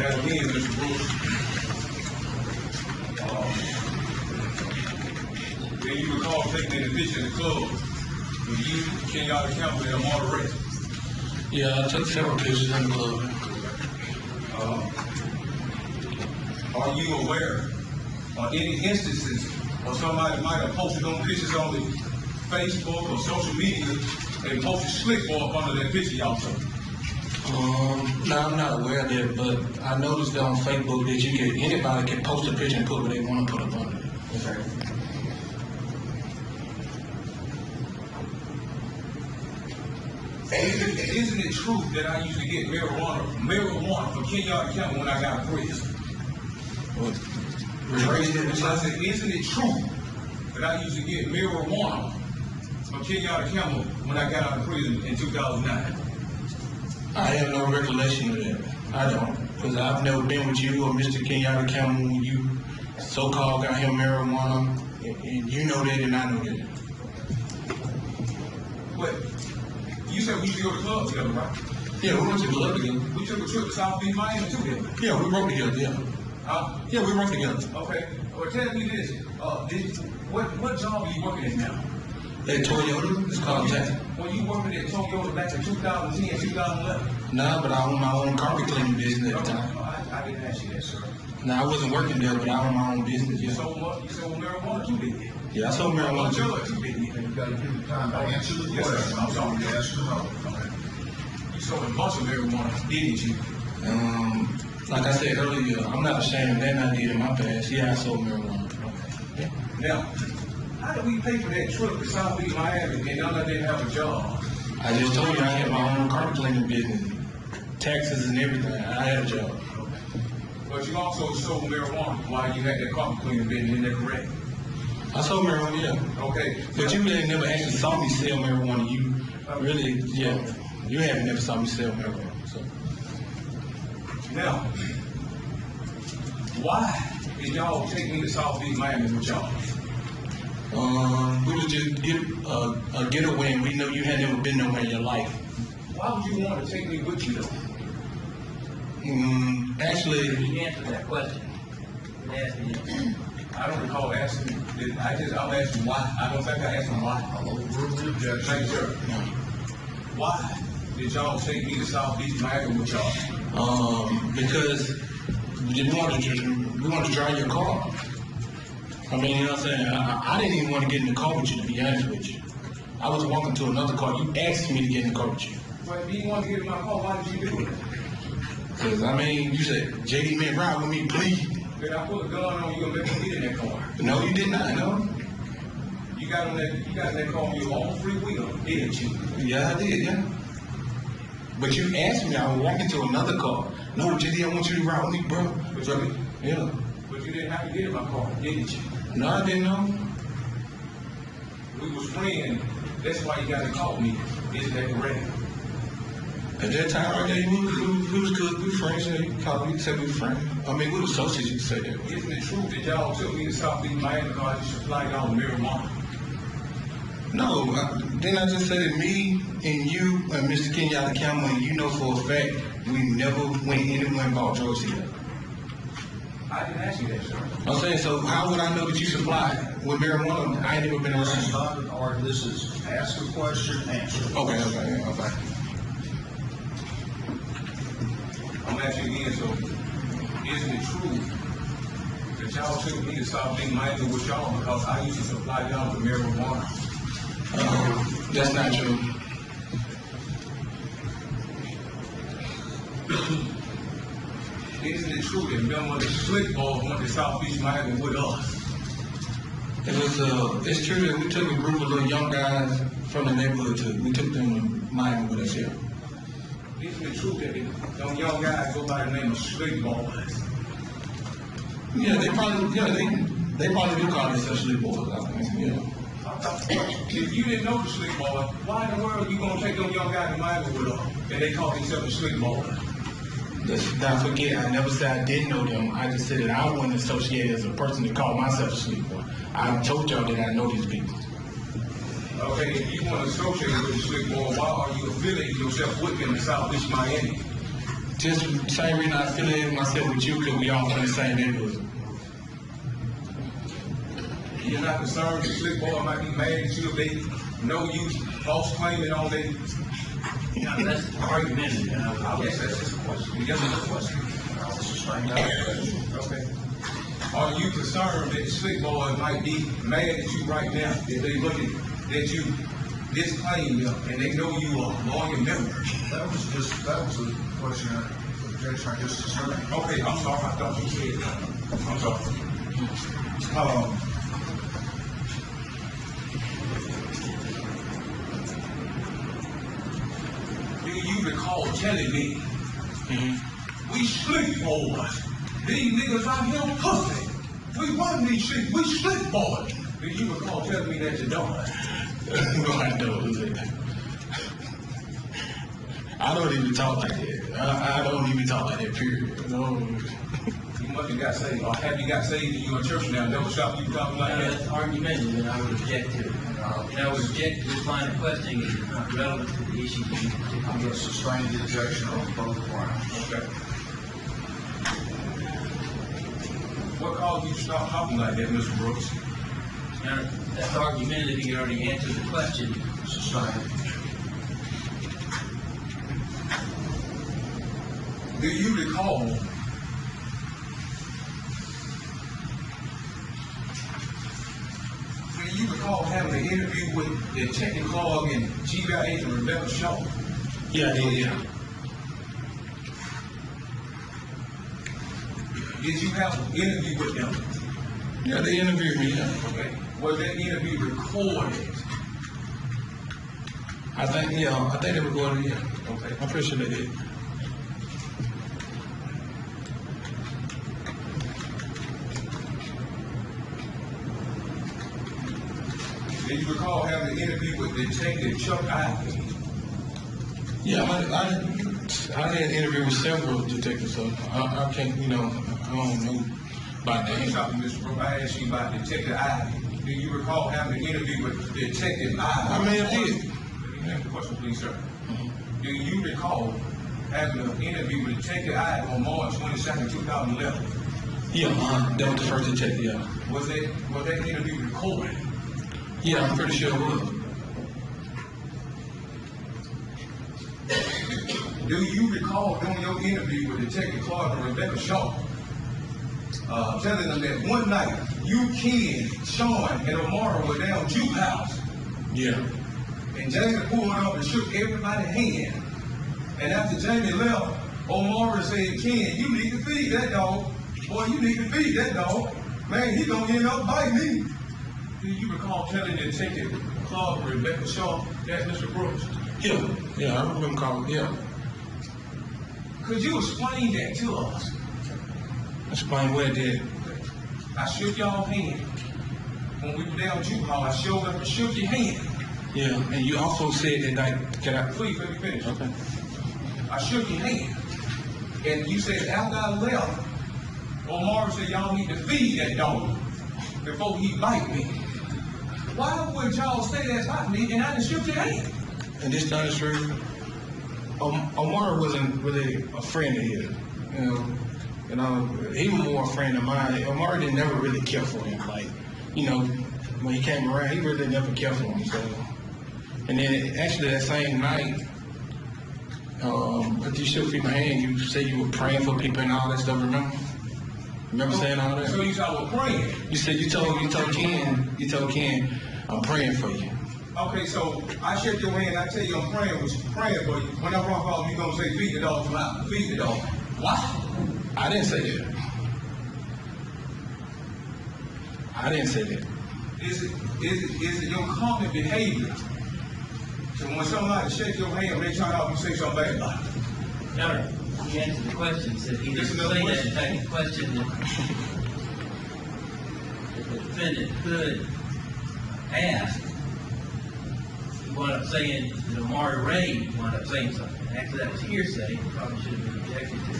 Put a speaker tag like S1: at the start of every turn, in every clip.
S1: That again, Mr. Bruce. Then you recall taking a picture in the club with you, Kenyatta Campbell, and Omari Wray.
S2: Yeah, I took several pictures in the club.
S1: Are you aware of any instances or somebody might have posted on pictures on the Facebook or social media and posted slick boy up under that picture y'all took?
S2: No, I'm not aware of that, but I noticed that on Facebook that anybody can post a picture and put what they want to put up under it.
S1: Okay. Isn't it true that I used to get marijuana from Kenyatta County when I got a prison?
S2: What?
S1: I said, isn't it true that I used to get marijuana from Kenyatta County when I got out of prison in 2009?
S2: I have no recollection of that. I don't, because I've never been with you or Mr. Kenyatta County when you so-called got him marijuana, and you know that and I know that.
S1: What? You said we used to go to the club together, right?
S2: Yeah, we went to the club together.
S1: We took a trip to South Beach, Miami together.
S2: Yeah, we wrote together, yeah. Yeah, we worked together.
S1: Okay. Well, tell me this. What job are you working at now?
S2: At Toyota, it's called Jackson.
S1: Well, you working at Toyota back in 2010, 2011?
S2: Nah, but I owned my own carpet cleaning business at the time.
S1: I didn't ask you that, sir.
S2: Nah, I wasn't working there, but I owned my own business.
S1: You sold marijuana too, didn't you?
S2: Yeah, I sold marijuana too.
S1: You didn't you?
S3: You got to give the time to answer the question. I'm sorry to ask you about.
S1: Okay. You sold a bunch of marijuana, didn't you?
S2: Like I said earlier, I'm not ashamed of that I did in my past. Yeah, I sold marijuana.
S1: Okay. Now, how do we pay for that trip to South Beach, Miami, and none of them have a job?
S2: I just told you I had my own carpet cleaning business, taxes and everything. I had a job.
S1: Okay. But you also sold marijuana while you had that carpet cleaning business, isn't that correct?
S2: I sold marijuana, yeah.
S1: Okay.
S2: But you really never actually saw me sell marijuana. You really, yeah, you haven't never saw me sell marijuana. So.
S1: Now, why did y'all take me to South Beach, Miami with y'all?
S2: We was just a getaway, and we know you had never been nowhere in your life.
S1: Why would you want to take me with you though?
S2: Actually,
S4: You answered that question. I
S1: don't recall asking. I'm asking why. I don't think I asked him why. Thank you, sir.
S2: No.
S1: Why did y'all take me to South Beach, Miami with y'all?
S2: Because we wanted to drive your car. I mean, you know what I'm saying? I didn't even want to get in the car with you, to be honest with you. I was walking to another car. You asked me to get in the car with you.
S1: Well, if you didn't want to get in my car, why did you do it?
S2: Because, I mean, you said, JD, man, ride with me, please.
S1: Did I put a gun on you and make you get in that car?
S2: No, you did not, no.
S1: You got in that car on your own free will, didn't you?
S2: Yeah, I did, yeah. But you asked me, I was walking to another car. No, JD, I want you to ride with me, bro. Yeah.
S1: But you didn't have to get in my car, didn't you?
S2: No, I didn't know.
S1: We was friends. That's why you got to call me. Isn't that correct?
S2: At that time, right there, we was good. We were friends. Yeah, you called me, said we were friends. I mean, we were associates, you could say that.
S1: Isn't it true that y'all took me to South Beach, Miami because you supplied y'all marijuana?
S2: No, didn't I just say that me and you and Mr. Kenyatta Campbell, you know for a fact, we never went anywhere and bought drugs here.
S1: I didn't ask you that, sir.
S2: I'm saying, so how would I know that you supplied with marijuana? I ain't never been
S3: This is
S2: around.
S3: not an art. This is ask a question, answer.
S2: Okay.
S1: I'm asking again, so isn't it true that y'all took me to South Beach, Miami with y'all because I used to supply y'all with marijuana?
S2: That's not true.
S1: Isn't it true that remember the slick boys went to South Beach, Miami with us?
S2: It's true that we took a group of little young guys from the neighborhood we took them to Miami with us here.
S1: Isn't it true that them young guys go by the name of slick boys?
S2: Yeah, they probably do call themselves slick boys, I think, yeah.
S1: If you didn't know the slick boy, why in the world are you gonna take them young guys to Miami with us and they call themselves a slick boy?
S2: Let's not forget, I never said I didn't know them. I just said that I wasn't associated as a person to call myself a slick boy. I told y'all that I know these people.
S1: Okay, if you want to associate with the slick boy, why are you affiliating yourself with them in South Beach, Miami?
S2: Just the same reason I affiliated myself with you, because we all from the same neighborhood.
S1: You're not concerned the slick boy might be mad at you if they know you false claiming on their...
S4: Now, that's argumentative, you know.
S1: I guess that's just a question. Yes, it's a question.
S3: I'll sustain that question.
S1: Okay. Are you concerned that the slick boy might be mad at you right now if they looking at you disclaim them and they know you are a lawyer member?
S3: That was a question, objection I just sustained.
S1: Okay, I'm sorry. I thought you said that. I'm sorry. Do you recall telling me we slick boys? These niggas out here pussy. We run these shit. We slick boys. Do you recall telling me that you don't?
S2: No, I don't. I don't even talk like that. I don't even talk like that, period. No.
S1: You must have got saved. Or have you got saved and you in church now? Never stop you talking like that?
S4: That's argumentative, and I would object to it. And I would object to this line of questioning is not relevant to the issue.
S3: I'm going to sustain the objection on both grounds.
S1: Okay. What caused you to stop talking like that, Mr. Brooks?
S4: Now, that's argumentative. You already answered the question.
S3: Sustained.
S1: Do you recall having an interview with Detective Clark and GBI agent Rebecca Shaw?
S2: Yeah, yeah.
S1: Did you have an interview with them?
S2: Yeah, they interviewed me, yeah.
S1: Okay. Was that interview recorded?
S2: I think they recorded it, yeah.
S1: Okay.
S2: I'm pretty sure they did.
S1: Do you recall having an interview with Detective Chuck Ivey?
S2: Yeah, I had an interview with several detectives, so I can't, I don't know by name.
S1: Mr. Brooks, I asked you about Detective Ivey. Do you recall having an interview with Detective Ivey?
S2: I may have did.
S1: Let me ask the question, please, sir. Do you recall having an interview with Detective Ivey on March 22nd, 2011?
S2: Yeah, that was the first detective, yeah.
S1: Was that interview recorded?
S2: Yeah, I'm pretty sure it was.
S1: Do you recall during your interview with Detective Clark and Rebecca Shaw, telling them that one night you, Ken, Sean, and Omari were down Juke House?
S2: Yeah.
S1: And Jamie pulled up and shook everybody's hand. And after Jamie left, Omari said, Ken, you need to feed that dog. Boy, you need to feed that dog. Man, he gonna end up biting me. Do you recall telling Detective Clark and Rebecca Shaw that, Mr. Brooks?
S2: Yeah, I remember calling, yeah.
S1: Could you explain that to us?
S2: Explain what it did.
S1: I shook y'all hand. When we were down Juke Hall, I showed up and shook your hand.
S2: Yeah, and you also said that night,
S1: Please let me finish.
S2: Okay.
S1: I shook your hand. And you said after I left, Omari said y'all need to feed that dog before he bite me. Why would y'all say that about me and I didn't shook your hand?
S2: And this time is true. Omar wasn't really a friend of his. He was more a friend of mine. Omar didn't never really care for him. Like, when he came around, he really never cared for him. So, and then actually that same night, after you shook my hand, you said you were praying for people and all that stuff. Remember saying all that?
S1: So you said I was praying.
S2: You said you told Ken, I'm praying for you.
S1: Okay, so I shake your hand, I tell you I'm praying for you. When I walk off, you gonna say feed the dog from out. Feed the dog. What?
S2: I didn't say that. I didn't say that.
S1: Is it your common behavior? So when somebody shake your hand, they try to help you say something bad about it.
S4: No, he answered the question. He said he didn't say that. In fact, the question that the defendant could ask, he wound up saying that Omari Wray wound up saying something. Actually, that was hearsay. Probably should have been objected to.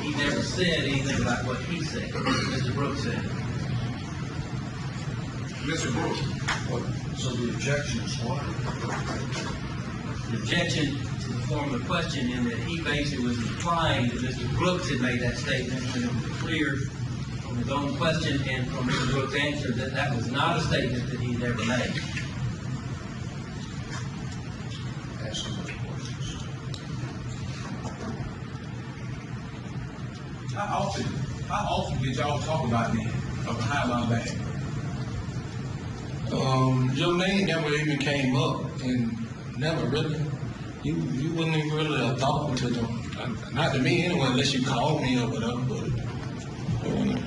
S4: He never said anything about what he said. Mr. Brooks said.
S1: Mr. Brooks.
S3: So the objection is what?
S4: an objection to the form of the question in that he basically was implying that Mr. Brooks had made that statement, and it was clear from his own question and from Mr. Brooks' answer that that was not a statement that he'd ever made.
S3: Ask some other questions.
S1: How often did y'all talk about me behind my back?
S2: Your name never even came up, and never really. You wouldn't even really have thought to them. Not to me anyway, unless you called me or whatever. But really,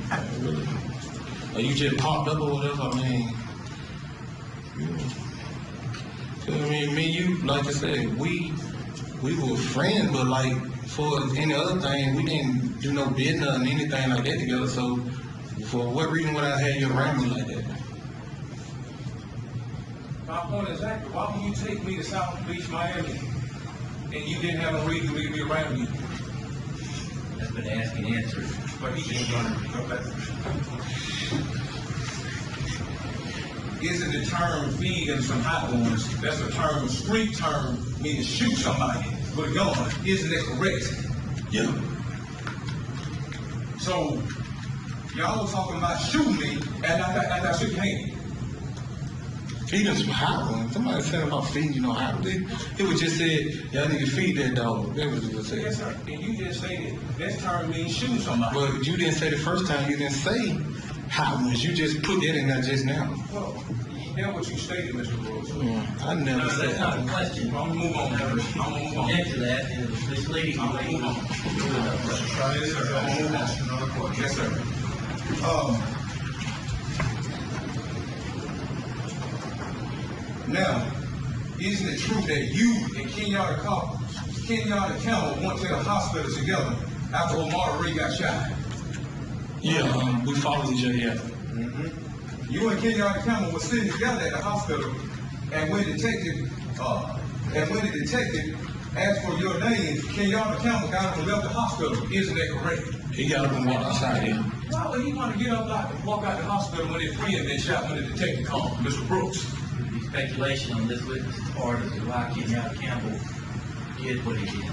S2: or you just popped up or whatever. I mean, me and you, like I said, we were friends, but like for any other thing, we didn't do no business or anything like that together. So, for what reason would I have you around me like that?
S1: My point is exactly, why would you take me to South Beach, Miami, and you didn't have no reason for me to be around you?
S4: That's been asked and answered.
S1: But he just okay. Isn't the term feeding some hot ones? That's a term, street term, meaning shoot somebody with a gun. Isn't that correct?
S2: Yeah.
S1: So, y'all was talking about shooting me, and I shook your hand.
S2: Feeding some hot ones. Somebody said about feeding, you know, hot. It was just said, y'all need to feed that dog. That was what it said.
S1: Yes, sir. And you just stated that term means shooting somebody.
S2: But you didn't say the first time, you didn't say hot ones. You just put that in there just now.
S1: Well, that's what you stated, Mr. Brooks.
S2: I never
S4: No,
S2: said
S4: that's not a
S2: that.
S4: question.
S1: I'm gonna move on, Heather. I'm gonna move on.
S4: Object to that, and it was misleading.
S1: I'm gonna move on. Yes, sir. I'm gonna move
S3: Ask
S1: on.
S3: another question.
S1: Yes, sir. Now, isn't it true that you and Kenyatta Campbell went to the hospital together after Omari Wray got shot?
S2: Yeah, we followed each other, yeah.
S1: Mm-hmm. You and Kenyatta Campbell were sitting together at the hospital, and when the detective asked for your name, Kenyatta Campbell got up and left the hospital. Isn't that correct?
S2: He got up and walked outside here.
S1: Why would he want to get up and walk out the hospital when his friend been shot when the detective called, Mr. Brooks?
S4: The speculation on this witness's part as to why Kenyatta Campbell did what he did.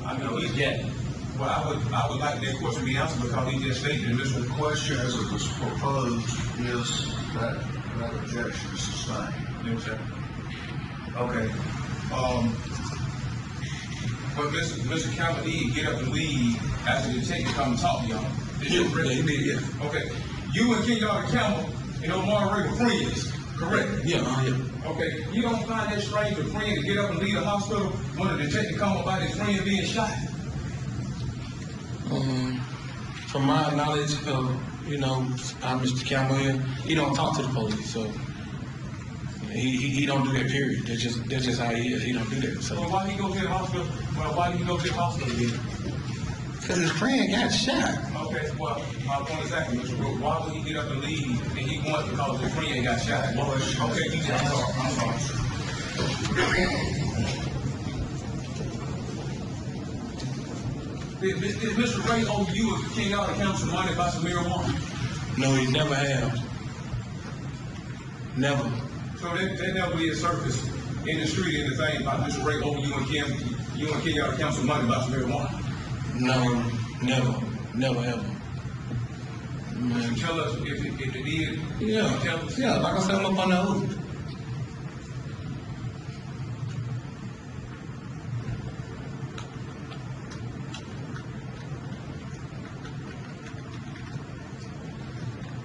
S1: I know he's getting. Well, I would like that question to be answered because he just stated in
S3: The
S1: Mr.
S3: question as it was proposed is that objection is sustained.
S1: Yes, sir. Okay. But Mr. Campbell did get up and leave after the detective come and talk to y'all.
S2: Yeah, he did, yeah.
S1: Okay. You and Kenyatta Campbell and Omari Wray were friends, correct?
S2: Yeah, yeah.
S1: Okay. You don't find that strange for a friend to get up and leave the hospital when the detective come about his friend being shot?
S2: From my knowledge of, Mr. Campbell here, he don't talk to the police, so he don't do that, period. That's just how he is. He don't do that. So
S1: Well, why did he go to the hospital? Well, why did he go to the hospital again?
S2: because his friend got shot.
S1: Okay, well, my point is exactly, Mr. Brooks. Why would he get up and leave and he went because his friend got shot? Okay, I'm sorry. Did Mr. Wray owe you or Kenyatta Campbell some money about some marijuana?
S2: No, he never have. Never.
S1: So that never did surface in the street anything about Mr. Wray owing you and Kenyatta Campbell some money about some marijuana?
S2: No, never ever.
S1: You tell us if it did.
S2: Yeah,
S1: Tell us.
S2: yeah. Like I said, I'm up on the oath.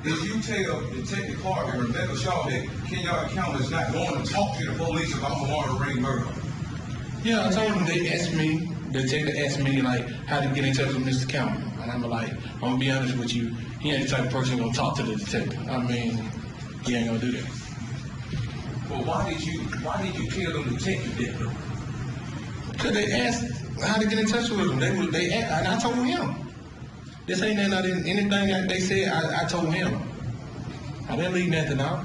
S1: Did you tell Detective Clark and Rebecca Shaw that Kenyatta Campbell is not going to talk to the police about Omari Wray murder?
S2: Yeah, I told him the detective asked me like how to get in touch with Mr. Campbell. And I'm like, I'm gonna be honest with you, he ain't the type of person gonna talk to the detective. I mean, he ain't gonna do that.
S1: Well, why did you tell them detective that?
S2: Because they asked how to get in touch with him. They asked, and I told him. This ain't anything that they said, I told him. I didn't leave nothing out.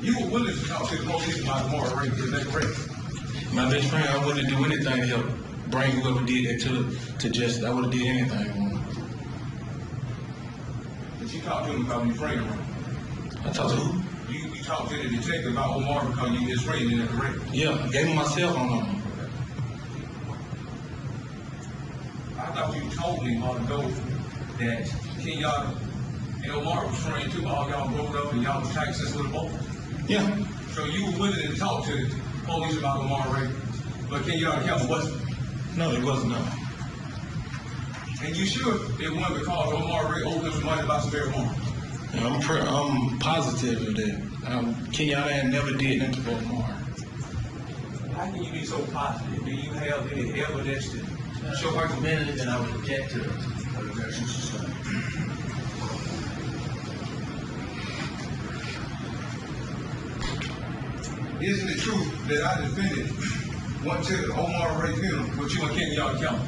S1: You were willing to talk to the police about Omari Wray, is that correct?
S2: My best friend, I wouldn't do anything to help. bring whoever did that to justice. I would have did anything.
S1: But you talked to him because you friend him.
S2: I talked to who?
S1: You talked to the detective about Omar because you his friend, isn't that correct?
S2: Yeah, gave him my cell phone number.
S1: I thought you told me on the go that Kenyatta and Omar was friends too. All y'all rolled up and y'all was tight since little boy.
S2: Yeah.
S1: So you were willing to talk to the police about Omari Wray, but Kenyatta Campbell wasn't.
S2: No, it wasn't. No.
S1: And you sure it wasn't because Omari Wray owed him some money about some marijuana?
S2: I'm positive of that. Kenyatta had never did nothing for Omar.
S1: How can you be so positive? Do you have any evidence to show her?
S4: Argumentative, and I would object to it.
S3: Objection sustained.
S1: Isn't it true that I defended went to the Omari Wray funeral with you and Kenyatta Campbell?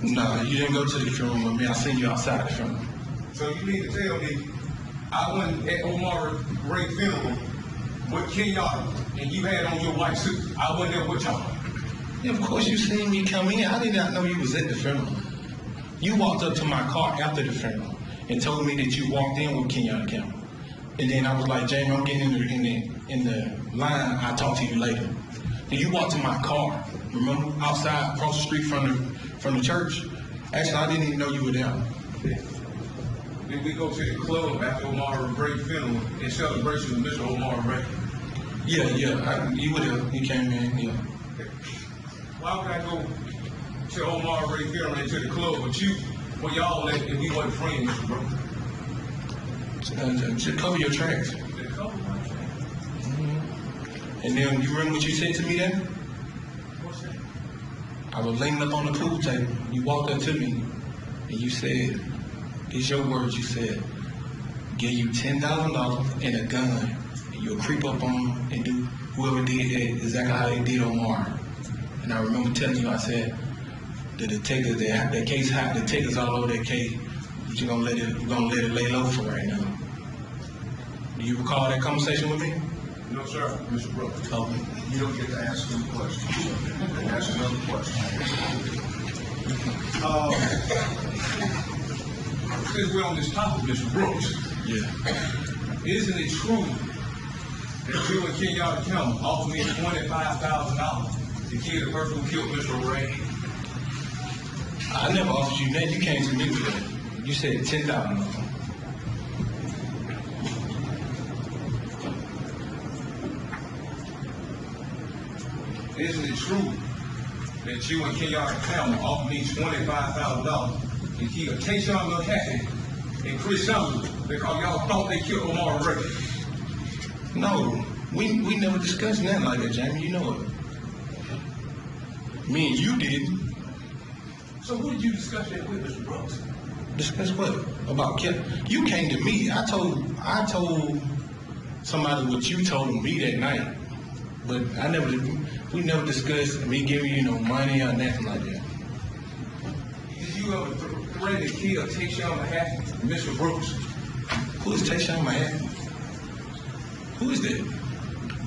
S2: No, you didn't go to the funeral with me. I seen you outside the funeral.
S1: So you mean to tell me I went at Omari Wray funeral with Kenyatta and you had on your white suit? I wasn't there with y'all.
S2: Yeah, of course you seen me come in. I did not know you was at the funeral. You walked up to my car after the funeral and told me that you walked in with Kenyatta Campbell. And then I was like, Jamie, I'm getting in the line. I'll talk to you later. Then you walked to my car, remember, outside, across the street from the church. Actually, I didn't even know you were there.
S1: Did we go to the club after Omari Wray funeral in celebration of Mr. Omari Wray?
S2: Yeah. You were there. You came in, yeah.
S1: Why would I go to Omari Wray funeral and to the club with you when y'all left and we wasn't friends, Mr. Bro?
S2: To cover your tracks.
S1: To cover my tracks.
S2: And then you remember what you said to me then?
S1: What's that?
S2: I was leaning up on the pool table. You walked up to me and you said, these your words, you said, give you $10,000 and a gun, and you'll creep up on them and do whoever did that exactly how they did Omar. And I remember telling you, I said, the detectives, that case hot, the detectives all over that case, but we're gonna let it lay low for right now. Do you recall that conversation with me?
S1: No, sir, Mr. Brooks.
S2: Okay.
S3: You don't get to ask them questions. Ask another question.
S1: Since we're on this topic, Mr. Brooks,
S2: Yeah.
S1: isn't it true that you and Kenyatta Campbell offered me $25,000 to kill the person who killed Mr. Wray?
S2: I never offered you that. You came to me with that. You said $10,000.
S1: Isn't it true that you and Kenyatta Campbell offered me $25,000 to kill Tayshawn McHattie and Chris Summers because y'all thought they killed Omar Wray?
S2: No, we never discussed nothing like that, Jamie. You know it. Me and you didn't.
S1: So who did you discuss that with, Mr. Brooks?
S2: Discuss what? About killing? You came to me. I told somebody what you told me that night. But we never discussed me giving you no money or nothing like that.
S1: Did you ever threaten to kill Tayshawn McHattie, Mr. Brooks?
S2: Who is Tayshawn McHattie? Who is that?
S3: You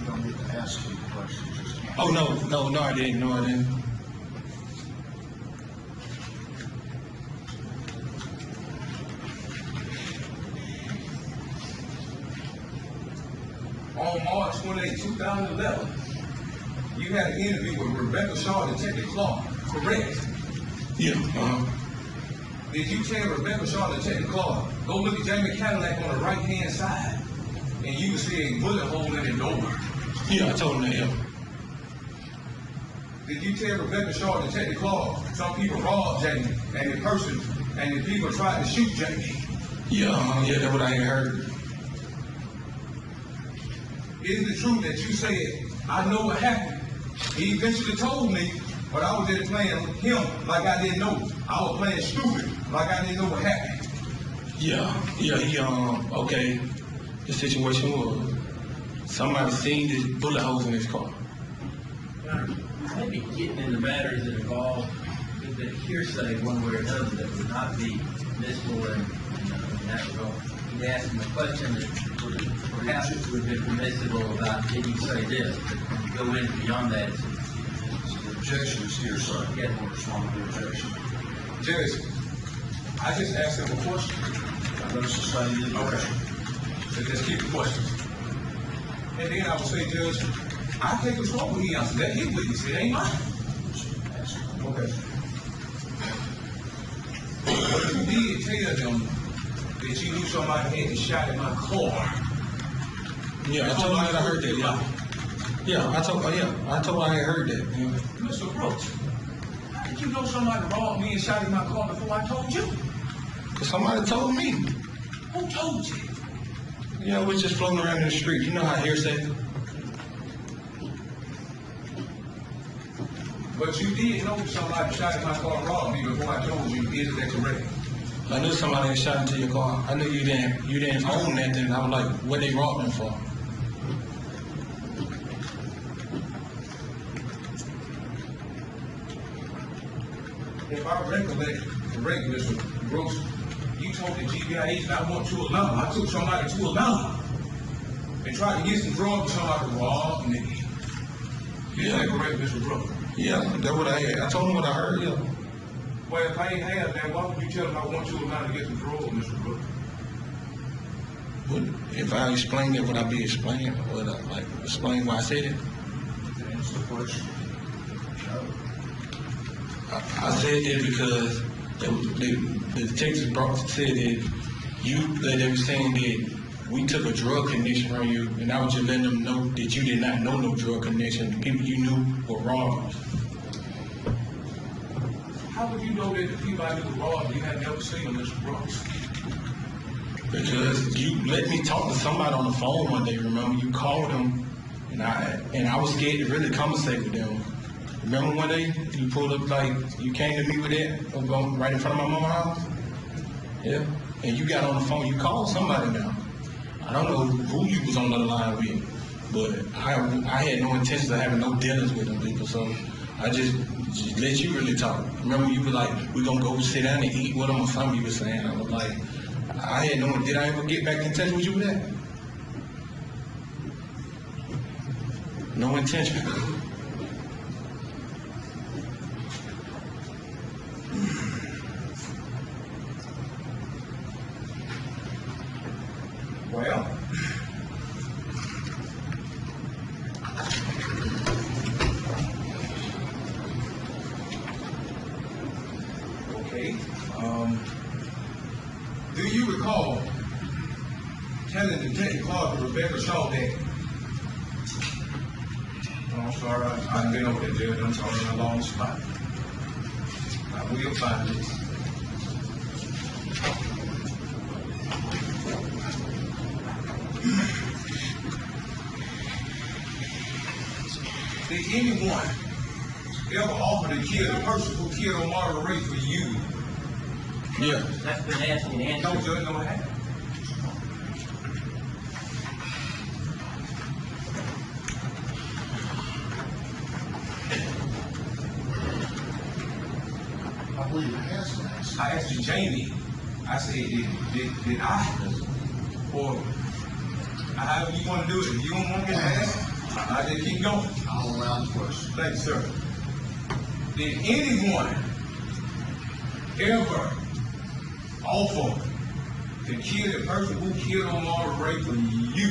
S3: don't get to ask any questions. Just answer.
S2: Oh, no, I didn't. No, I didn't.
S1: On March 28, 2011, you had an interview with Rebecca Shaw, Detective Clark, correct?
S2: Yeah,
S1: Did you tell Rebecca Shaw, Detective Clark, go look at Jamie Cadillac on the right-hand side, and you can see a bullet hole in the door?
S2: Yeah, I told him that, yeah.
S1: Did you tell Rebecca Shaw, Detective Clark, some people robbed Jamie, and the people tried to shoot Jamie?
S2: Yeah, that's what I had heard.
S1: Isn't it true that you said, I know what happened? He eventually told me, but I was just playing him like I didn't know. I was playing stupid like I didn't know what happened.
S2: Yeah, okay. The situation was somebody seen the bullet holes in his car.
S4: Maybe getting into matters that involve the hearsay one way or another that would not be admissible in that regard. You asked him a question that perhaps would have been permissible about, did you say this? But when you go in beyond that, it's
S3: objection is hearsay.
S4: Yeah.
S3: I want to respond to the objection.
S1: Judge, I just asked him a question.
S3: I'm going to sustain the objection.
S1: So just keep the questions. And then I would say, Judge, I take control when he answers that. His witness, it ain't mine. Okay. But you did tell them that you knew somebody had a shot in my car.
S2: Yeah, I told her that I heard that, yeah. Yeah, I told her I had heard that. Yeah.
S1: Mr. Brooks, how did you know somebody robbed me and shot in my car before I told you?
S2: Cause somebody told me.
S1: Who told you?
S2: Yeah, we just floating around in the street. You know how hearsay.
S1: But you did know somebody shot in my car and robbed me before I told you. Is that correct?
S2: I knew somebody had shot into your car. I knew you didn't own that thing. I was like, what they robbed him for?
S1: If I recollect correctly, Mr. Brooks, you told the GBI agent I want to Atlanta. I took somebody to Atlanta and tried to get some drugs and somebody robbed me. Is that correct, Mr. Brooks?
S2: Yeah, that's what I had. I told him what I heard, yeah.
S1: Well, if I ain't had that, why would you tell them I want you to Atlanta to get some drugs, Mr. Brooks?
S2: But if I explained it, would I be explaining? Would I explain why I said it?
S3: To answer the question. No.
S2: I said that because the detective said that they were saying that we took a drug connection from you, and I was just letting them know that you did not know no drug connection. The people you knew were robbers.
S1: How would you know that the people I knew were robbed you had never seen them, Mr. Brooks?
S2: Because you let me talk to somebody on the phone one day, remember? You called them, and I was scared to really conversate with them. Remember one day you pulled up, like, you came to me with that, right in front of my mama's house? Yeah. And you got on the phone, you called somebody now. I don't know who you was on the line with, but I had no intentions of having no dealings with them people, so I just let you really talk. Remember you were like, we're gonna go sit down and eat with them or something you were saying. I was like, I had no, did I ever get back in touch with you with that? No intention.
S1: Well, okay. Do you recall telling Detective Clark and Rebecca Shaw that? Oh, I'm sorry, I've been over there, Judge. I'm sorry, I'm a long spot. I will find this. Did anyone ever offer to kill the person who killed Omari Wray for you?
S2: Yeah.
S4: That's been asked and answered.
S1: No, Judge, no, it hasn't.
S3: I believe it has been asked.
S1: I asked you, Jamie, I said, did I? Or however you want to do it. If you don't want to get asked, I just keep going.
S3: I'll allow the question.
S1: Thank you, sir. Did anyone ever offer to kill the person who killed Omari Wray for you?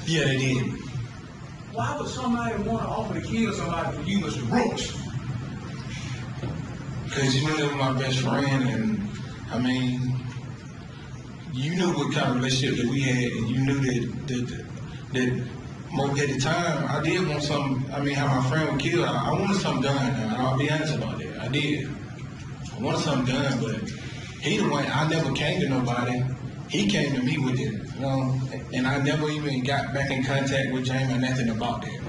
S2: Yeah, they did.
S1: Why would somebody want to offer to kill somebody for you, Mr. Brooks?
S2: Because you knew they were my best friend, and I mean, you knew what kind of relationship that we had, and you knew that at the time, I did want something. I mean, how my friend was killed, I wanted something done. And I'll be honest about that. I did. I wanted something done, but he the one. I never came to nobody. He came to me with it, you know. And I never even got back in contact with Jamie or nothing about that.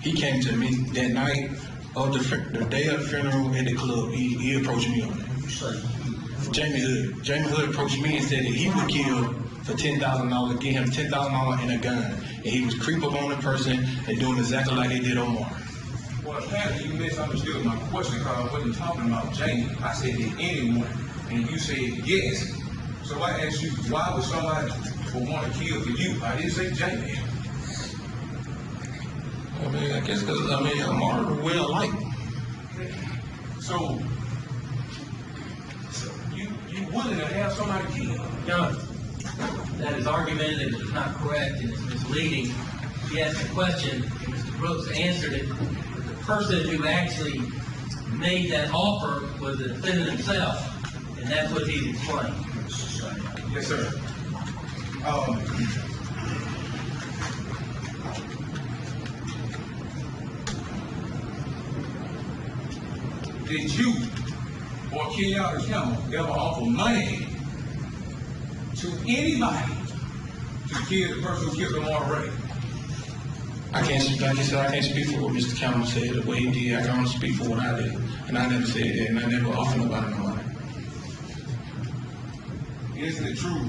S2: He came to me that night of the day of the funeral at the club. He approached me on that.
S3: You say
S2: Jamie Hood. Jamie Hood approached me and said that he would kill for $10,000, give him $10,000 and a gun. And he was creep up on the person and doing exactly like they did Omar.
S1: Well, apparently you misunderstood my question because I wasn't talking about Jamie. I said, did anyone? And you said yes. So I asked you, why would somebody want to kill for you? I didn't say Jamie.
S2: I mean, I guess because, Omari well liked.
S1: So you willing to have somebody killed?
S4: No, that is argumentative, it's not correct, and it's misleading. He asked a question, and Mr. Brooks answered it, but the person who actually made that offer was the defendant himself, and that's what he's explained.
S1: Yes, sir. Did you or Kenyatta Campbell ever offer money to anybody to kill the person who killed Omari Wray?
S2: I can't, like I said, I can't speak for what Mr. Campbell said, the way he did. I can only speak for what I did. And I never said that, and I never offered nobody no money.
S1: Isn't it true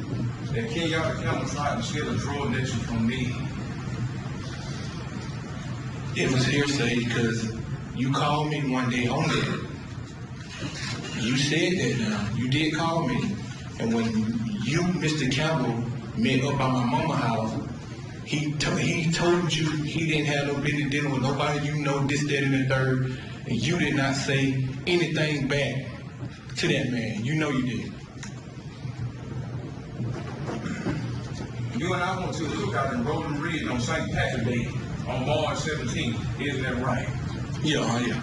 S1: that Kenyatta Campbell tried to steal a drug addiction from me?
S2: It was hearsay because you called me one day on it. You said that now. You did call me. And when you, Mr. Campbell, met up at my mama's house, he told you he didn't have no business dealing with nobody you know, this, that, and the third, and you did not say anything back to that man. You know you did.
S1: You and I went to a cookout in Rolling Ridge on St. Patrick's Day on March 17th. Isn't that right?
S2: Yeah.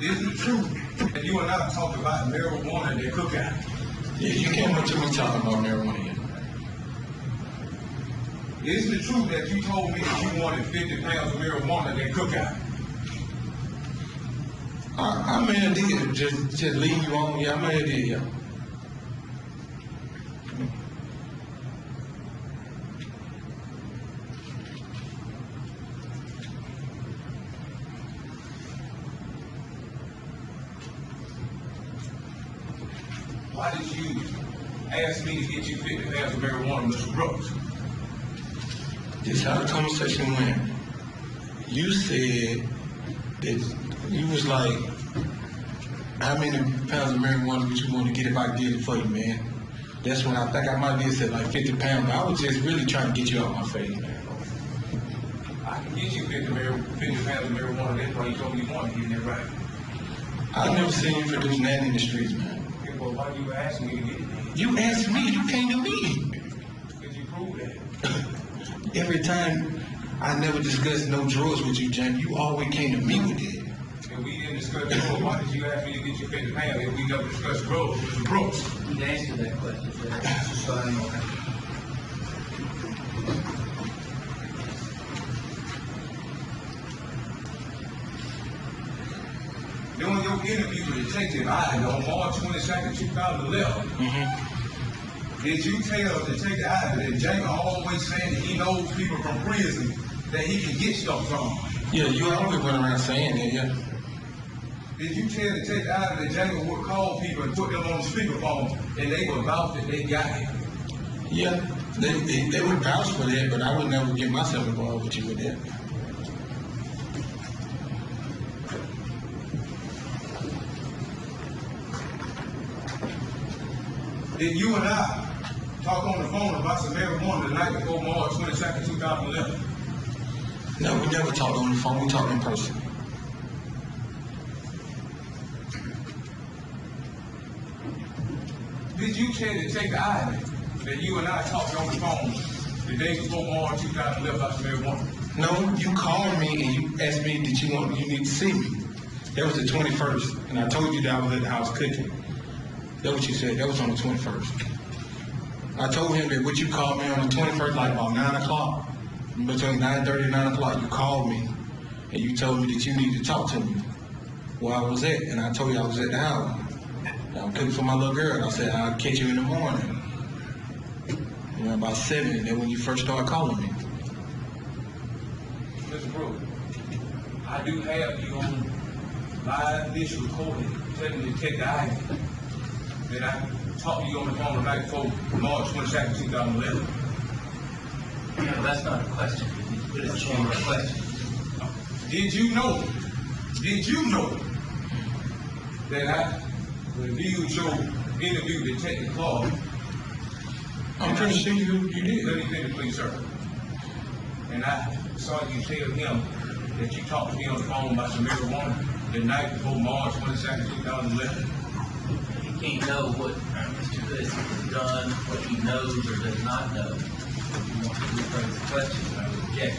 S1: Isn't it true that you and I talked about marijuana at that cookout?
S2: Yeah, you came up to me talking about marijuana.
S1: Isn't it true that you told me that you wanted 50 pounds of marijuana at that cookout?
S2: I may have did. Just leave you on. Yeah, I may have did, yeah.
S1: Why did you ask me to get you 50 pounds of marijuana, Mr. Brooks?
S2: This is how the conversation went. You said that you was like, how many pounds of marijuana would you want to get if I did it for you, man? That's when I think I might have said like 50 pounds, but I was just really trying to get you out my face, man.
S1: I can get you 50 pounds of marijuana. That's why you told me you wanted to get that right.
S2: I've never seen you producing that in the streets, man.
S1: Okay, well, why you asking me to get it then?
S2: You asked me, you came to me.
S1: Could you prove that?
S2: Every time I never discussed no drugs with you, James, you always came to me with it.
S1: And we didn't discuss drugs. Why did you ask me to get you 50 pounds if we never discussed drugs, Mr. Brooks?
S4: He's answered that question, sir.
S1: During your interview with Detective Ivy on March 22nd, 2011, did you tell Detective Ivy that Jamie always saying that he knows people from prison that he can get stuff from?
S2: Yeah, you always went around saying that, yeah.
S1: Did you tell Detective Ivy that Jamie would call people and put them on the speakerphone and they would vouch that they got him?
S2: Yeah, they would vouch for that, but I would never get myself involved with you with that.
S1: Did you and I talk on the phone about some marijuana the night before March 22nd, 2011?
S2: No, we never talked on the phone, we talked in person.
S1: Did you tell Detective Ivy that you and I talked on the phone the day before March 2011 about some marijuana?
S2: No, you called me and you asked me, you need to see me. That was the 21st, and I told you that I was at the house cooking. That's what you said. That was on the 21st. I told him that what you called me on the 21st, like about 9 o'clock, between 9:30 and 9 o'clock, you called me and you told me that you needed to talk to me where I was at. And I told you I was at the house. I'm cooking for my little girl. And I said, I'll catch you in the morning. You know, about 7, and then when you first started calling me.
S1: Mr. Brooks, I do have you on live dish recording telling Detective Ivy that I talked to you on the phone the night before March 22nd, 2011.
S4: No, that's not a question. You put it in a question.
S1: Did you know that I reviewed your interview with Detective Clark?
S2: I'm pretty sure you did.
S1: Let me finish, please, sir. And I saw you tell him that you talked to me on the phone about some marijuana the night before March 22nd, 2011?
S4: You can't know what Mr. Hood has done, what he knows or does not know. If you want to rephrase the question, I would object.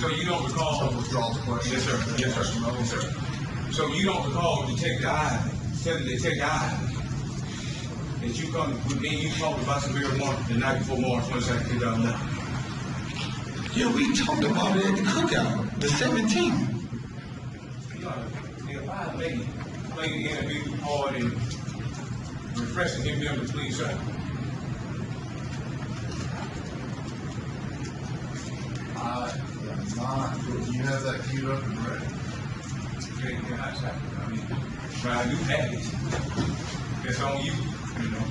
S1: So you don't recall?
S3: So withdraw the question.
S1: Yes, sir. Yes, sir. Yes, sir. So you don't recall Detective Ivan telling Detective Ivan that you come with me and you talked about some marijuana the night before March 22nd, 2011?
S2: Yeah, we talked about it at the cookout, the 17th.
S1: If I may play the interview hard and refreshing him to please, sir.
S3: You have that queued up and ready.
S1: Okay, yeah, I mean, but I do have it. It's on you, you know.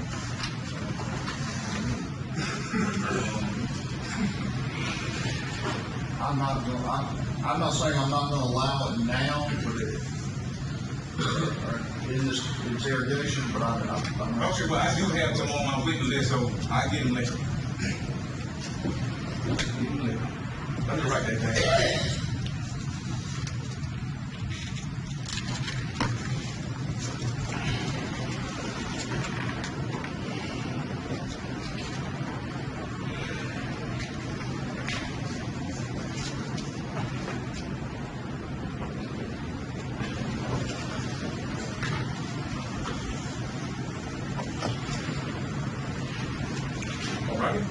S3: I'm not saying I'm not gonna allow it now, but in this interrogation, but I'm not.
S1: Okay, well, I do have them on my witness list, so I get them later. Let me write that down. All right.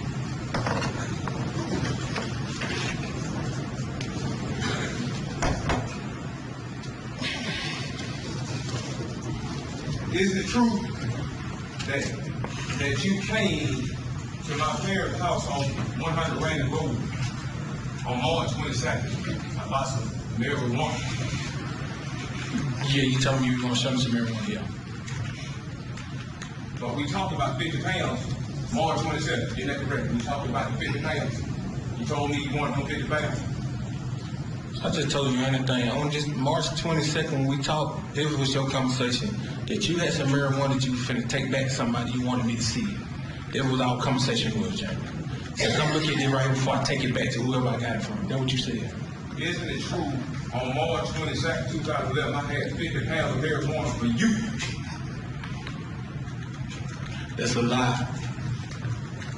S1: Is it true that you came to my parents' house on 100 Random Road on March 22nd about some marijuana?
S2: Yeah, you told me you were gonna show me some marijuana, yeah.
S1: But we talked about 50 pounds March 27th. Isn't that correct? We talked about the 50 pounds. You told me you wanted them 50 pounds.
S2: I just told you anything. On just March 22nd, when we talked, it was your conversation that you had some marijuana that you were finna take back to somebody you wanted me to see. That was our conversation was, Jamie. So come look at it right before I take it back to whoever I got it from. That's what you said.
S1: Isn't it true on March 22nd, 2011, I had 50 pounds of marijuana for you?
S2: That's a lie.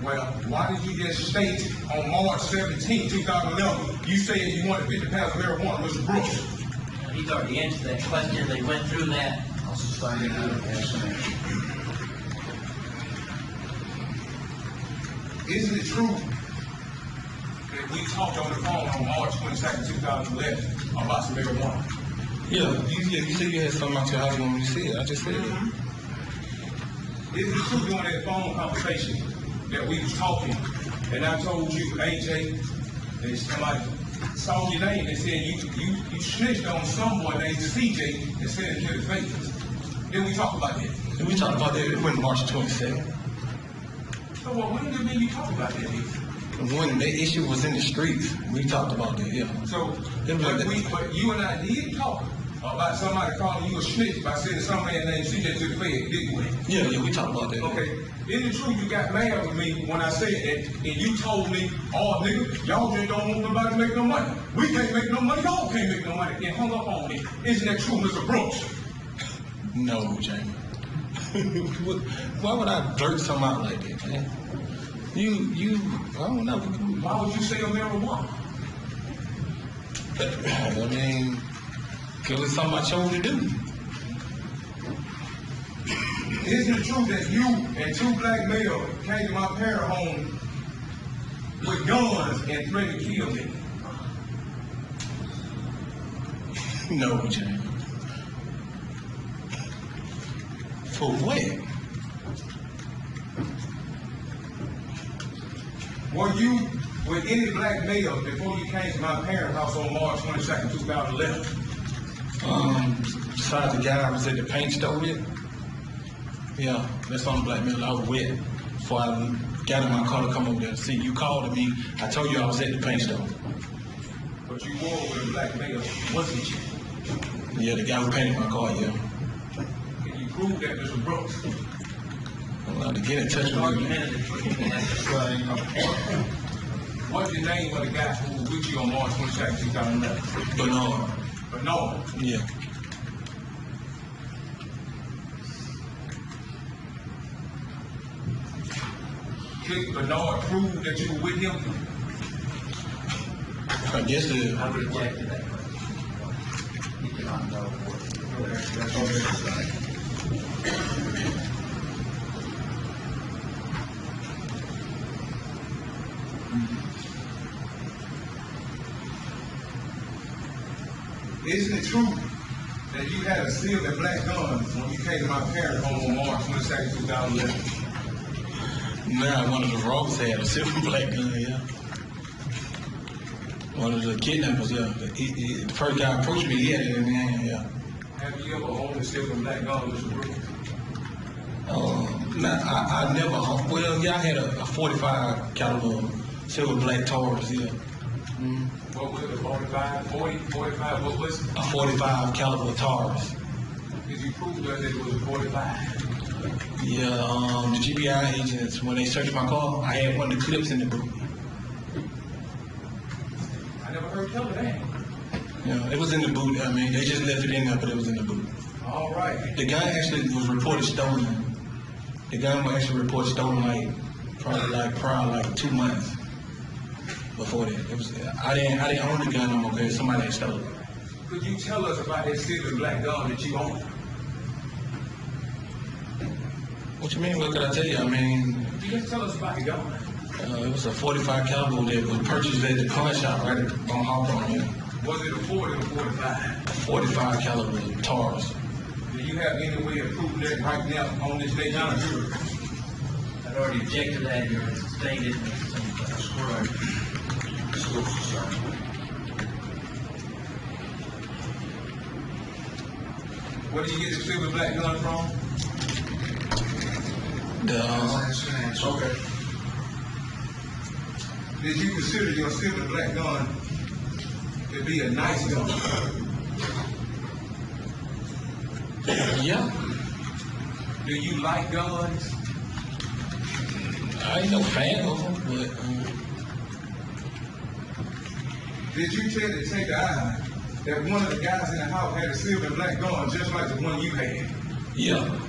S1: Well, why did you just state on March 17, 2011, you said you wanted 50 pounds of marijuana, Mr. Brooks?
S4: He's already answered that question. They went through that.
S3: I'll sustain it.
S1: Isn't it true that we talked on the phone on March 22nd, 2011 about some marijuana?
S2: Yeah, you said you had something out your house you want me to see it. I just said it.
S1: Isn't it true during that phone conversation that we was talking, and I told you, AJ, that somebody saw your name and said you snitched on someone named CJ and sent it to the papers? Then we talked about that.
S2: And we talked about that when March 22nd.
S1: So when did me you talk about that?
S2: When that issue was in the streets, we talked about that, yeah.
S1: So,
S2: It was like that.
S1: but you and I did talk about somebody calling you a snitch by saying some man named CJ to the Fed, didn't we?
S2: Yeah, we talked about that.
S1: Okay, isn't it true you got mad with me when I said that, and you told me, oh nigga, y'all just don't want nobody to make no money. We can't make no money, y'all can't make no money, and hung up on me. Isn't that true, Mr. Brooks?
S2: No, Jamie. Why would I blurt something out like that, man? I don't know.
S1: Why would you say a marijuana?
S2: I mean, because it's something I chose to do.
S1: Isn't it true that you and two black males came to my parents' home with guns and threatened to kill me?
S2: No, Jamie. For what?
S1: Were you with any black male before you came to my parents' house on March 22nd, 2011?
S2: Besides the guy I was at the paint store with? Yeah, that's the only black male I was with before I got in my car to come over there to see. You called me, I told you I was at the paint store.
S1: But you were with a black male, wasn't you?
S2: Yeah, the guy who painted my car, yeah.
S1: Can you prove that, Mr. Brooks?
S2: I'm allowed to get in touch with you.
S3: Saying,
S1: What's the name of the guy who was with you on March 22nd, 2011?
S2: Bernard.
S1: Bernard.
S2: Yeah.
S1: Did Bernard prove that you were with him?
S2: I guess it.
S4: I rejected that question. You cannot know what.
S3: That's all they say.
S1: Isn't it true that you had a silver and black gun when you came to my parents' home on March 22nd, 2011?
S2: Nah, one of the robbers had a silver black gun, yeah. One of the kidnappers, yeah. The first guy approached me, he had it in his hand, yeah.
S1: Have you ever owned a silver and black gun, Mr. Brooks?
S2: Nah, I never, well, yeah, I had a 45 caliber silver black Taurus, yeah.
S1: What was it, 45, 40, 45, what was it?
S2: A 45 caliber Taurus.
S1: Did you prove that it was a 45?
S2: Yeah, the GBI agents, when they searched my car, I had one of the clips in the boot.
S1: I never heard tell of that.
S2: Yeah, it was in the boot. I mean, they just left it in there, but it was in the boot.
S1: All right.
S2: The gun actually was reported stolen. The gun was actually reported stolen probably like 2 months before that. It was I didn't own the gun no more because somebody had stolen it.
S1: Could you tell us about that silver and black gun that you own?
S2: What you mean? What could I tell you? I mean,
S1: You just tell us about the gun.
S2: it was a 45 caliber that was purchased at the car shop right on Hawthorne. Yeah.
S1: Was it a 40 or 45?
S2: 45 caliber Taurus.
S1: Do you have any way of proving that right now on this day, John?
S4: I've already objected that, you're stated at the same time.
S3: That's correct. So, sir.
S1: Where do you get the silver black gun from?
S3: That's an answer.
S1: Okay. Did you consider your silver black gun to be a nice gun?
S2: Yeah.
S1: Do you like guns?
S2: I ain't no fan of them, but
S1: Did you tell the take eye that one of the guys in the house had a silver and black gun just like the one you had?
S2: yeah.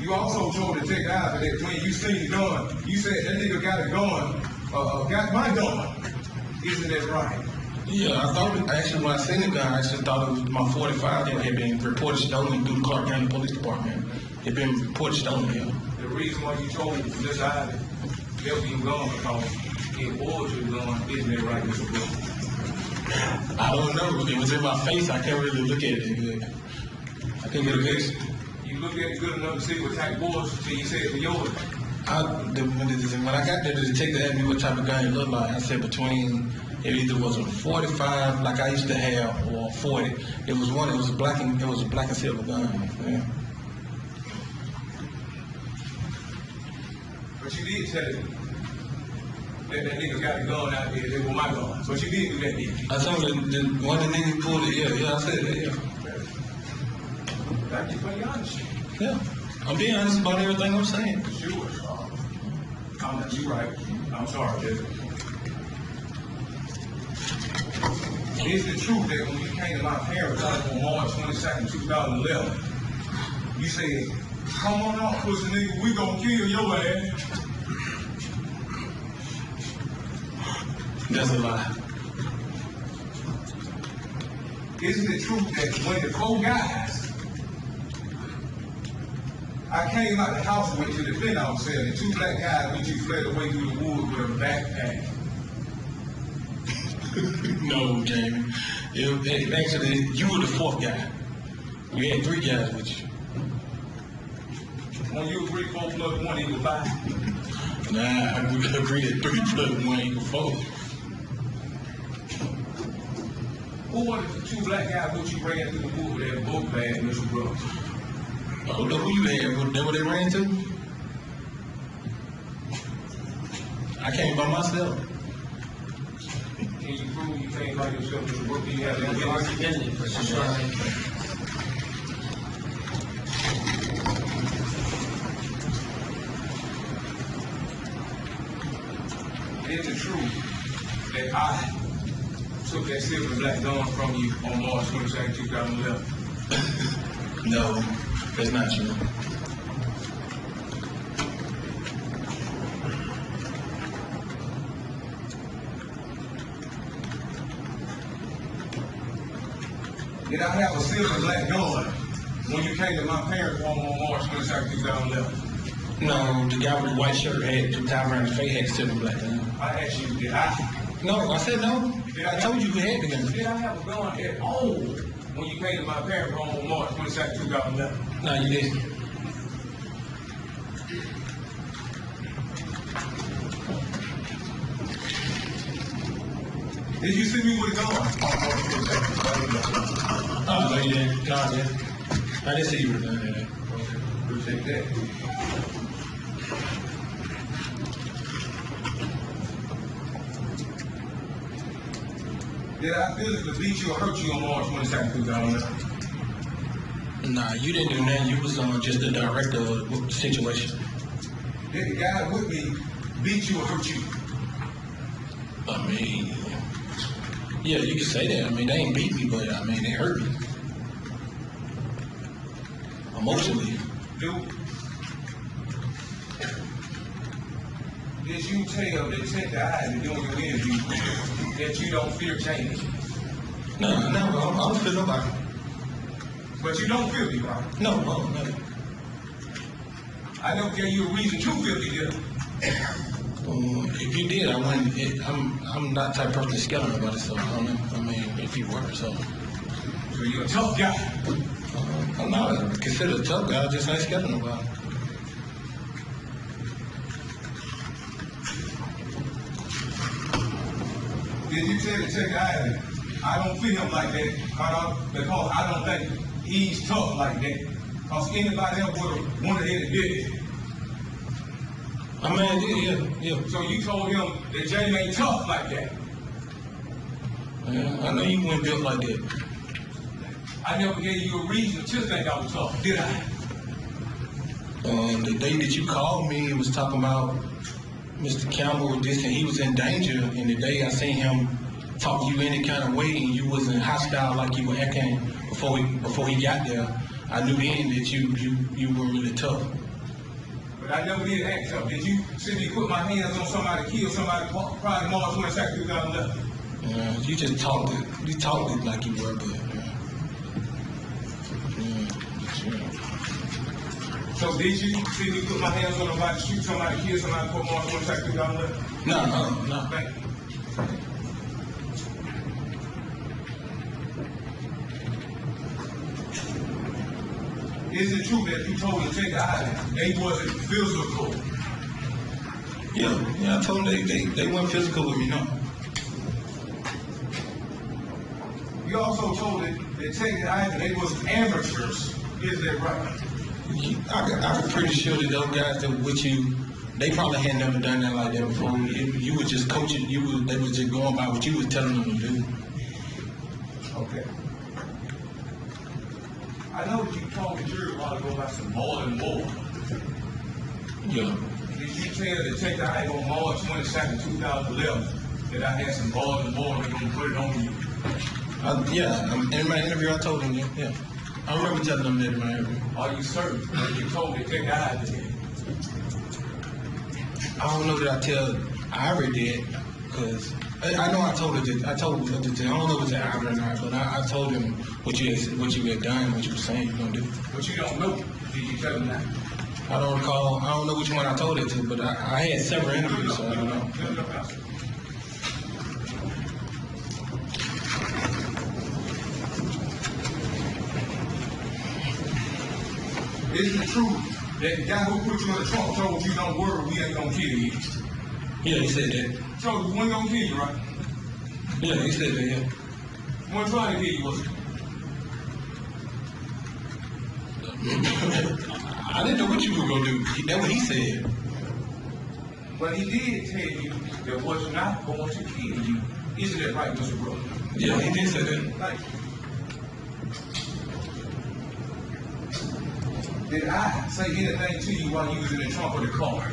S1: You also told the take eye that when you seen the gun, you said that nigga got a gun, got my gun. Isn't that right?
S2: Yeah, I thought, actually, when I seen the gun, I actually thought it was my 45 that had been reported stolen through the Clark County Police Department. It had been reported stolen, yeah.
S1: The reason why you told this eye that there was your gun because it was your gun, isn't that right, Mr. Brooks?
S2: I don't know. It was in my face. I can't really look at it good. I couldn't get a good.
S1: You looked at it good enough to see what type it was until you said it was yours.
S2: When I got there, the detective asked me what type of gun it looked like. I said between, it either was a 45 like I used to have or a 40. It was a black and silver gun. Yeah.
S1: But you did tell it that nigga got a gun out there, that was my gun. But you did do that, didn't you?
S2: I told him one of the niggas pulled it, yeah, I said that, yeah.
S1: Thank you for your honesty.
S2: Yeah. I'm being honest about everything I'm saying.
S1: Sure. You're right. I'm sorry, Jesse. Is it true that when you came to my parents' house on March 22nd, 2011, you said, come on out, pussy nigga, we gonna kill your ass?
S2: That's a lie.
S1: Isn't it true that when the 4 guys, I came out the house with to defend ourselves, and 2 black guys with you fled away through the woods with a backpack?
S2: No, Jamie. Actually, you were the 4th guy. You had 3 guys with you.
S1: When you agree 4 plus 1 equals 5?
S2: Nah, I would agree that 3 plus 1 equals 4.
S1: Who were the 2 black guys which you ran through the woods with that book bag, Mr. Brooks?
S2: I don't know who you had. That what they ran to? I came by myself.
S1: Can you prove you came by yourself, Mr. Brooks? Do you have any
S4: Argument for sure.
S1: Is it true that I took that silver and black gun from you on March 22nd, 2011?
S2: No, that's not true.
S1: Did I have a silver and black gun when you came to my parents' home on March 22nd, 2011?
S2: No, the guy with the white shirt had two tied around his face, had silver and black gun.
S1: I asked you, did I?
S2: No, I said no. I told you who had the gun.
S1: Did I have a gun at all when you came to my parents' home on March 22nd, 2011?
S2: No, you didn't.
S1: Did you see me with a gun on March 22nd, 2011?
S2: Oh, no, you didn't. No, I didn't. I didn't see you with a gun there.
S1: Appreciate that. Did I physically beat you or hurt you on March 22nd, 2011?
S2: Nah, you didn't do nothing. You was just the director of the situation.
S1: Did the guy with me beat you or hurt you?
S2: I mean, yeah, you can say that. I mean, they ain't beat me, but I mean, they hurt me. Emotionally.
S1: Dude, did you tell Detective Ivy during your interview that you don't fear change?
S2: No, I don't feel nobody.
S1: But you don't fear me, right?
S2: No.
S1: I never gave you a reason to fear me, did I?
S2: If you did, I wouldn't. I'm not the type of person that's scared of nobody, so I don't know. I mean, if you were, so.
S1: So you're a tough guy.
S2: I'm not considered a tough guy. I just ain't scared of nobody.
S1: Did you tell Detective Ivy, I don't feel him like that because I don't think he's tough like that? Because anybody else would have went ahead and did it.
S2: I mean, yeah.
S1: So you told him that James ain't tough like that.
S2: Yeah, I know you weren't built like that.
S1: I never gave you a reason to think I was tough, did I?
S2: The day that you called me, it was talking about Mr. Campbell was this and he was in danger. And the day I seen him talk to you any kind of way and you wasn't hostile like you were acting before he got there, I knew then that you were really tough.
S1: But I never did act tough. Did you see me put my hands on somebody, kill somebody probably March 22nd, 2011?
S2: You just talked it. You talked it like you were, but
S1: So did you see me put my hands on somebody, shoot somebody, kill somebody, put March 22nd, 2011?
S2: No.
S1: Thank you. Is it true that you told Detective Ivy they wasn't physical?
S2: Yeah, I told them they weren't physical with me, no.
S1: You also told Detective Ivy they was amateurs. Is that right?
S2: I'm pretty sure that those guys that were with you, they probably had never done that like that before. You were just coaching. They were just going by what you were telling them to do.
S1: Okay. I know that you told the jury a while ago about some more and more.
S2: Yeah.
S1: Did you tell Detective Ivy on March 22nd, 2011 that I had some more and more and they're going to put it on you?
S2: In my interview I told them that, yeah. I remember telling them that in my interview.
S1: Are you certain that you told Detective Ivy that?
S2: I don't know that I tell Ivory that, because I know I told her that. I don't know if it's Ivory or not, but I told him what you had done, what you were saying you're going to do.
S1: But you don't know. Did you tell him that?
S2: I don't recall. I don't know which one I told it to, but I had several interviews, so I don't know.
S1: Is it true that the guy who put you in the trunk told you don't worry, we ain't gonna kill you?
S2: Yeah, he said that.
S1: So we ain't gonna kill you, right?
S2: Yeah, he said that, yeah.
S1: We weren't trying to kill you, was it?
S2: I didn't know what you were going to do. That's what he said.
S1: But he did tell you that was not going to kill you. Isn't that right, Mr. Brooks?
S2: Yeah, he did say that.
S1: Thank you. Did I say anything to you while you was in the trunk of the car?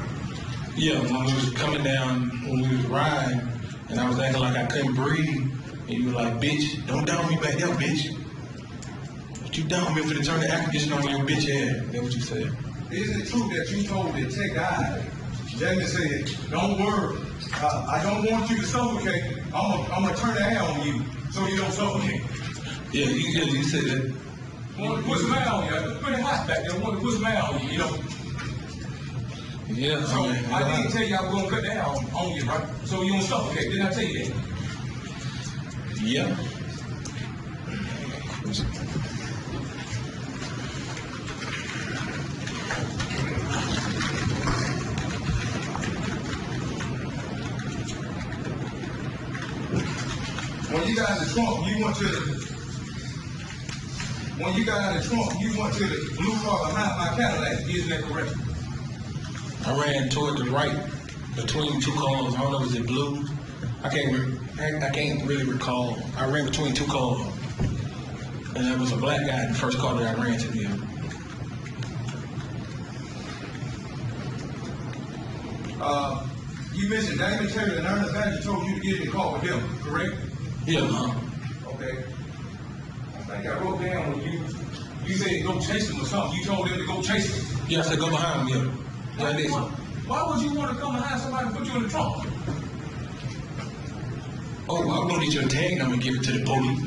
S2: Yeah, when we was coming down, when we was riding, and I was acting like I couldn't breathe, and you were like, bitch, don't down me back there, bitch. But you down me for the turn the air conditioner on your bitch head. That's what you said.
S1: Isn't it true that you told the tech guy, Jamie said, don't worry, I don't want you to suffocate. I'm gonna turn the air on you so you don't suffocate.
S2: Yeah, you said that.
S1: Want to put some air on you. It's pretty hot back there. Want to put some air on you, you know.
S2: Yeah,
S1: So I didn't tell you I was gonna cut the air on you, right? So you don't suffocate. Didn't I tell you that?
S2: Yeah.
S1: When you got in the trunk, you went to the blue car behind my Cadillac. Isn't that correct?
S2: I ran toward the right between two cars. I don't know, is it blue? I can't really recall. I ran between two cars, and there was a black guy in the first car that I ran to. Yeah.
S1: You mentioned Damon Taylor and Ernest Badger told you to get in the car with him, correct?
S2: Yeah.
S1: Okay. I think I wrote down when you said go chase him or something. You told them to go chase him.
S2: Yeah, I said go behind him. Yeah. Yeah, I did.
S1: Why would you want to come behind somebody and put you in the trunk?
S2: Oh, I'm gonna need your tag number and give it to the police.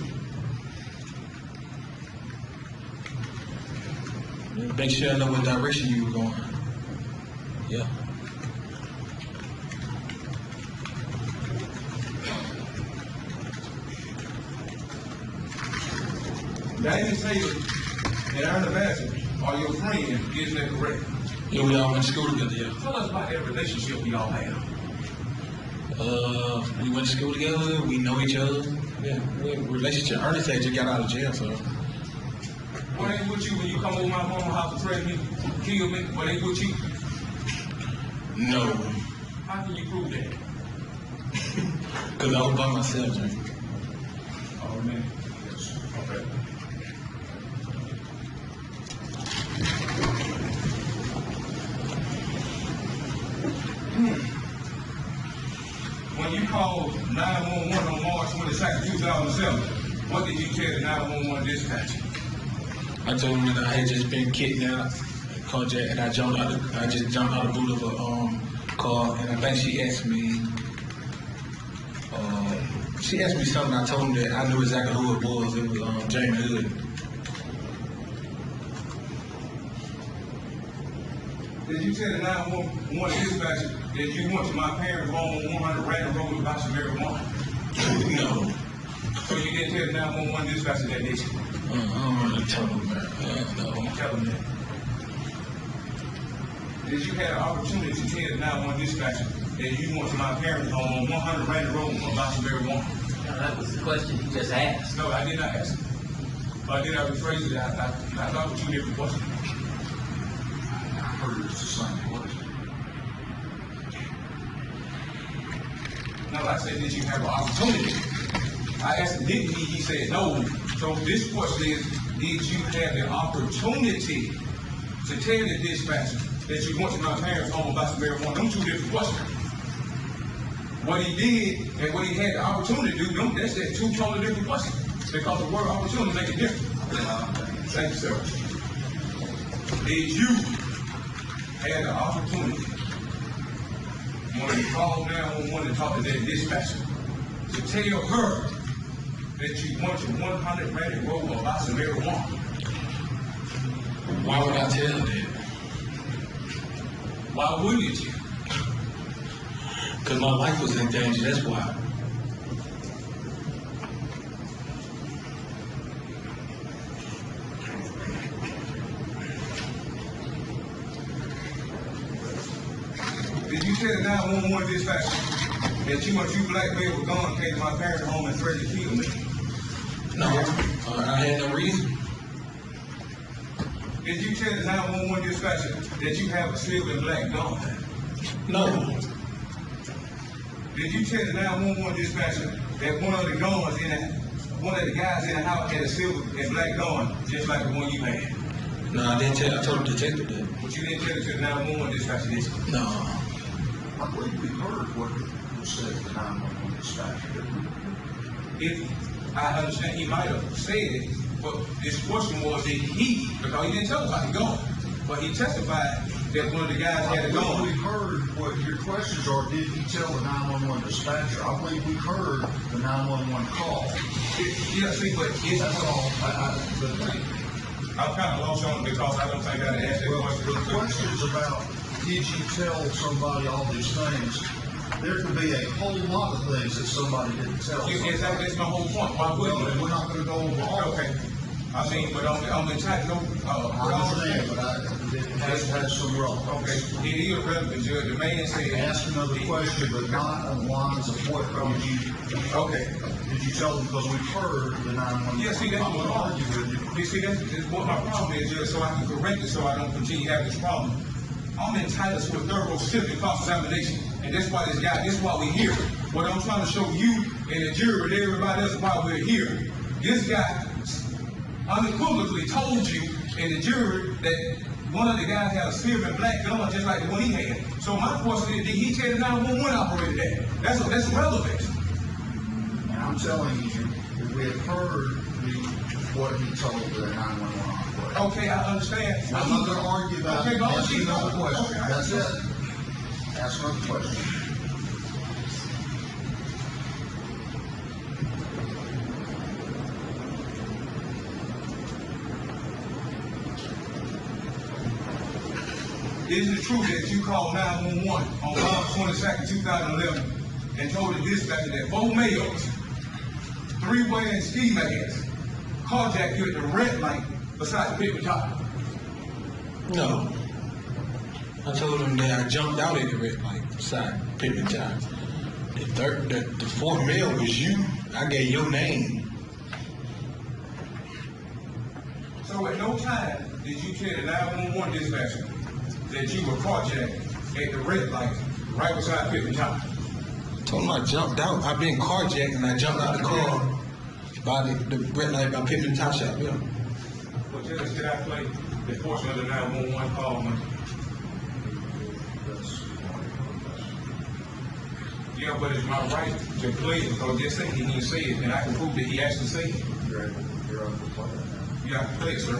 S2: Make sure I know what direction you were going. Yeah.
S1: Damon Taylor and Ernest Badger are your friends, isn't that correct?
S2: Yeah, we all went to school together, yeah.
S1: Tell us about that relationship we all have.
S2: We went to school together, we know each other. Yeah, we have a relationship. Ernest had just got out of jail, so.
S1: Were they with you when you come over my mama's house to threaten me, kill me? Were they with you?
S2: No.
S1: How can you prove that?
S2: Because I was by myself, Jay.
S1: Oh, man. Yes. Okay. When you called 911 on March 22nd, 2007, what did you tell the 911 dispatcher?
S2: I told him that I had just been kidnapped, carjacked, and I just jumped out of the boot of a car, and I think she asked me something. I told him that I knew exactly who it was. It was Jamie Hood.
S1: Did you tell the 911 dispatcher that you went to my parents' home on 100 Random Road with about some marijuana?
S2: No.
S1: So you didn't tell the 911 dispatcher that, did you?
S2: I don't really tell him that. No.
S1: Don't tell them that. Did you have an opportunity to tell the 911 dispatcher that you went to my parents' home on 100 Random Road with about some marijuana?
S4: Now, that was the question you just asked.
S1: No, I did not ask. But did I rephrase it? I thought it was two different questions.
S3: I heard it's the same question.
S1: No, I said, did you have an opportunity? I asked him, didn't he? He said, no. So this question is, did you have the opportunity to tell the dispatcher that you went to my parents' home about some marijuana? Them two different questions. What he did and what he had the opportunity to do, that's two totally different questions. Because the word opportunity make it different. Thank you, sir. Did you have the opportunity when you called 911 and talked to that dispatcher to tell her that you went to 100 Reddit Road about some marijuana?
S2: Why would I tell that?
S1: Why wouldn't you?
S2: Because my life was in danger, that's why.
S1: Did you tell the 911 dispatcher that you went to black male with gun came to my parents' home and threatened to kill me?
S2: No, I had no reason.
S1: Did you tell the 911 dispatcher that you have a silver and black gun?
S2: No.
S1: Did you tell the 911 dispatcher that one of the guys in the house had a silver and black gun, just like the one you had?
S2: No, I didn't tell. I told the detective that.
S1: But you didn't tell it to the 911 dispatcher, did you?
S2: No.
S3: I believe we heard what was said at the 911 dispatcher, didn't we?
S1: If I understand, he might have said it, but his question was that because he didn't tell us how he gone, but he testified that one of the guys had it
S3: We
S1: gone.
S3: heard what your questions are. Did he tell the 911 dispatcher? I believe we heard the 911 call.
S1: Yeah, see, but it's
S3: That's all.
S1: I'm kind of lost on it because I don't think I asked that
S3: Well,
S1: question.
S3: the questions about did you tell somebody all these things? There could be a whole lot of things that somebody didn't tell.
S1: Exactly, that's my whole point. Why would
S3: Well,
S1: you?
S3: we're not going to go over all.
S1: Okay. I mean, but on the type, no,
S3: I understand, but it has had some relevance.
S1: Okay, it is relevant, Judge. The man said.
S3: Ask another question, but not on lines of what did you?
S1: Okay.
S3: Did you tell them? Because we've heard the 911.
S1: Yeah, see, that's
S3: I'm
S1: what
S3: going to
S1: I'm
S3: argue with you.
S1: You see, that's what my problem is, Judge, so I can correct it, so I don't continue having this problem. I'm entitled to a thorough civic cross-examination, and that's why that's why we're here. What I'm trying to show you and the jury and everybody else why we're here. This guy unequivocally told you and the jury that one of the guys had a silver and black gun just like the one he had. So my question is, did he tell the 911 operator that? That's relevant.
S3: And I'm telling you that we have heard what he told the 911 operator.
S1: Okay, I understand.
S3: I'm not going to argue about it.
S1: Okay, go
S3: Ask
S1: on,
S3: another
S1: okay,
S3: question.
S1: okay.
S3: That's it. Ask another question.
S1: Is it true that you called 911 on August 22nd, 2011, and told the dispatcher that 4 males, 3 wearing ski masks, carjacked you at the red light beside the paper top?
S2: No. I told him that I jumped out at the red light beside Pittman Top. The 4th male was you. I gave your name.
S1: So at no time did you tell the 911 dispatcher that you were carjacked at the red light right beside Pittman Top?
S2: I told him I jumped out. I've been carjacked and I jumped out the car by the red light by Pittman Top Shop. Yeah.
S1: Well, Judge, did I play the portion of the 911 call when? Yeah, but it's my right to play it because just saying he didn't say it, and I can prove that he actually said it.
S3: You're able to play that now.
S1: You have to play it, sir.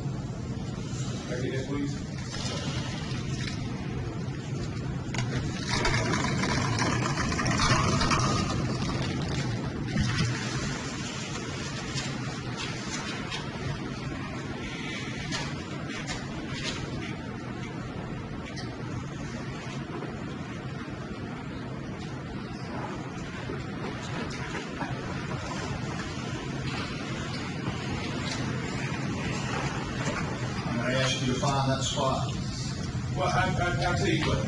S1: Can I get that, please?
S3: I'm going to ask you to find that spot.
S1: Well, I'll tell you what.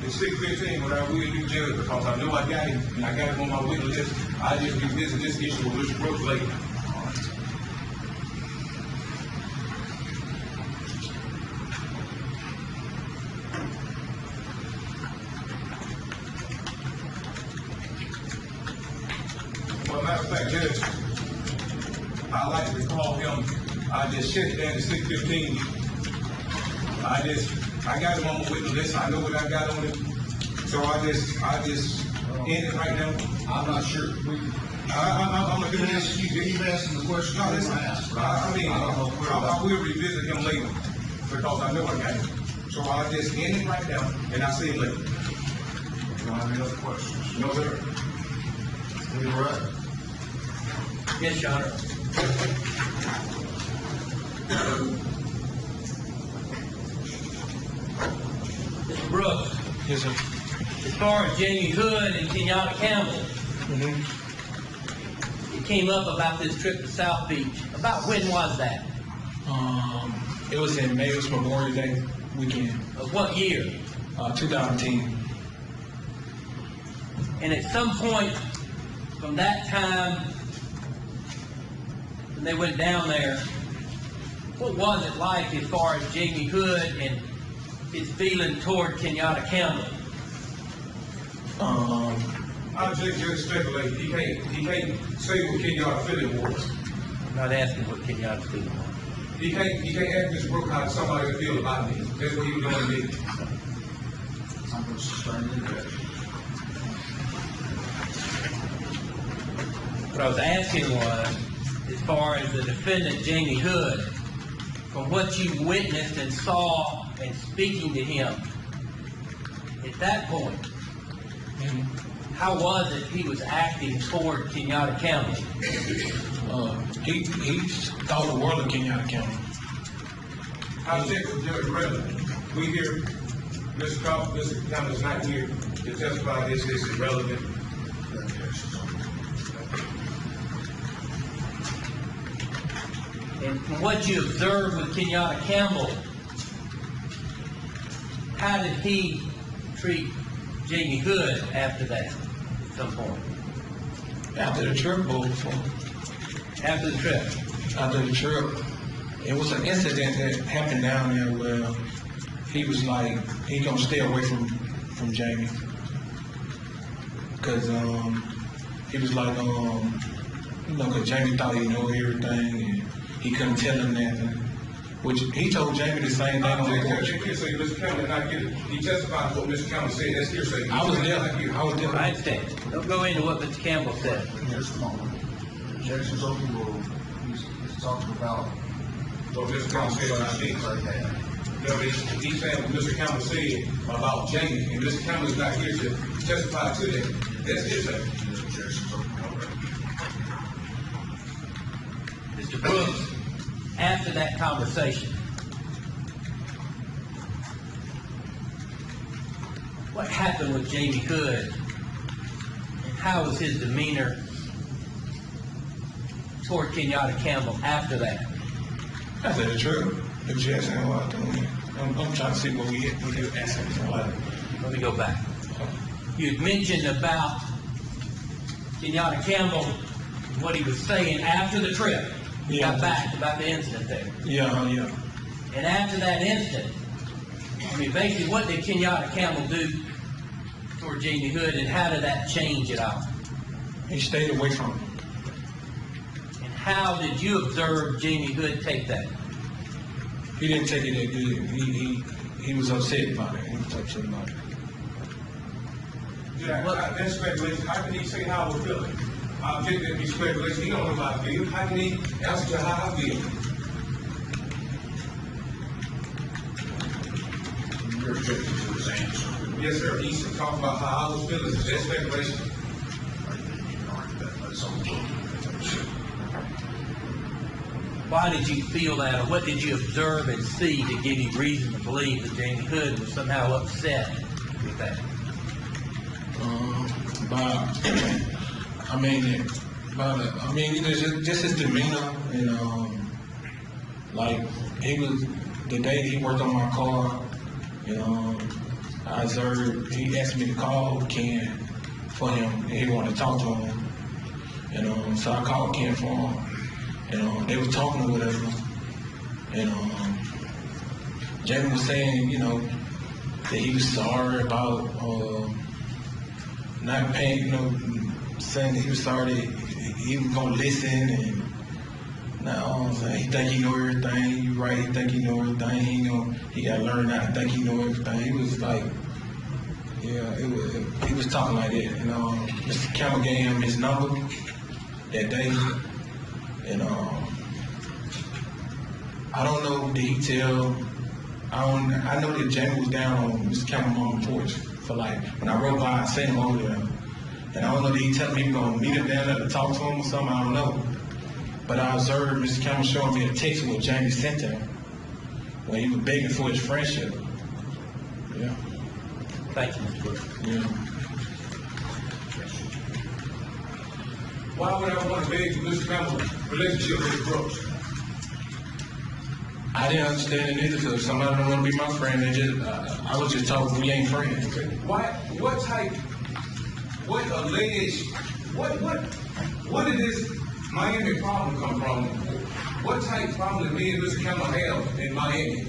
S1: It's 6:15, what I will do, Judge, because I know I got it, and I got it on my witness list. I just revisit this issue with Mr. Brooks later. Well, matter of fact, Judge, I like to call him. I just checked it down to 6:15. I got him on my witness list. I know what I got on it. So I just end it right now.
S3: I'm not sure.
S1: I'm gonna do this.
S3: Keep asking the question
S1: No,
S3: you
S1: listen,
S3: want to ask.
S1: I mean,
S3: I don't know where
S1: I will revisit him later because I know I got him. So I just end it right now and I'll see him later.
S3: You don't have any other questions?
S1: No, sir.
S3: When you're ready.
S4: Yes, Your Honor. Mr. Brooks,
S2: Yes, sir.
S4: as far as Jamie Hood and Kenyatta Campbell, it came up about this trip to South Beach. About when was that?
S2: It was in May. It was Memorial Day weekend,
S4: Of what year?
S2: 2010.
S4: And at some point from that time, when they went down there, what was it like as far as Jamie Hood and his feeling toward Kenyatta Campbell?
S1: I just speculate. He can't say what Kenyatta's feeling was.
S4: I'm not asking what Kenyatta's feeling was.
S1: He can't ask Mr. Brooke how somebody feel about me. That's what he was doing to me.
S3: I'm going to sustain the objection.
S4: What I was asking was, as far as the defendant, Jamie Hood, from what you witnessed and saw and speaking to him, at that point, how was it he was acting toward Kenyatta County?
S2: He thought the world of Kenyatta County.
S1: I checked with Judge Relevant. We here, Mr. Thomas is not here to testify. This is irrelevant.
S4: And from what you observed with Kenyatta Campbell, how did he treat Jamie Hood after that, at some point?
S2: After the trip, before.
S4: After the trip?
S2: After the trip, it was an incident that happened down there where he was like, he gonna stay away from Jamie. Cause he was like, cause Jamie thought he knew everything and he couldn't tell him nothing. Which he told Jamie the same thing on the porch.
S1: Mr. Campbell not here. He testified to what Mr. Campbell said. That's hearsay.
S2: I was there.
S4: I understand. Don't go into what Mr. Campbell said.
S3: Just a moment. Objection's overruled. He's talking about
S1: What Mr. Campbell said about me. No, he's saying what Mr. Campbell said about Jamie, and Mr. Campbell is not here to testify to that. That's hearsay.
S3: Objection's overruled.
S4: Mr. Brooks, after that conversation, what happened with Jamie Hood, and how was his demeanor toward Kenyatta Campbell after that?
S2: After the trip, it was just saying, well, I'm trying to see what we do asking.
S4: Let me go back. You had mentioned about Kenyatta Campbell, what he was saying after the trip. He got back about the incident there.
S2: Yeah.
S4: And after that incident, I mean, basically, what did Kenyatta Campbell do toward Jamie Hood, and how did that change it all?
S2: He stayed away from him.
S4: And how did you observe Jamie Hood take that?
S2: He didn't take it that good. He was upset about it. He was upset about it.
S1: Yeah, that's speculation. How can he say how I was feeling? I object that be speculation. He don't know how I feel. How can he answer to how I feel?
S3: You're objecting to his answer.
S1: Yes, sir. He's talking about how I was feeling. That's speculation.
S4: Why did you feel that, or what did you observe and see to give you reason to believe that Jamie Hood was somehow upset with that?
S2: Just his demeanor, and like he was the day he worked on my car, I observed he asked me to call Ken for him, and he wanted to talk to him, so I called Ken for him, and they were talking or whatever, and Jamie was saying, that he was sorry about not paying, saying that he was sorry that he was gonna listen, and now he think he know everything. You right? He think he know everything. He gotta learn how to think he know everything. He was like, he was talking like that. Mr. Campbell gave him his number that day, and I don't know. Did he tell? I know that Jamie was down on Mr. Campbell's on the porch for like when I rode by, I seen him over there. And I don't know, did he tell me he was going to meet him down there to talk to him or something? I don't know. But I observed Mr. Campbell showing me a text what Jamie sent him when he was begging for his friendship. Yeah.
S4: Thank you, Mr. Brooks.
S2: Yeah.
S1: Why would I want to beg Mr. Campbell's relationship with Brooks?
S2: I didn't understand it either, because somebody don't want to be my friend. I was just told we ain't friends.
S1: What did this Miami problem come from? What type of problem did me and Mr. Campbell have in Miami?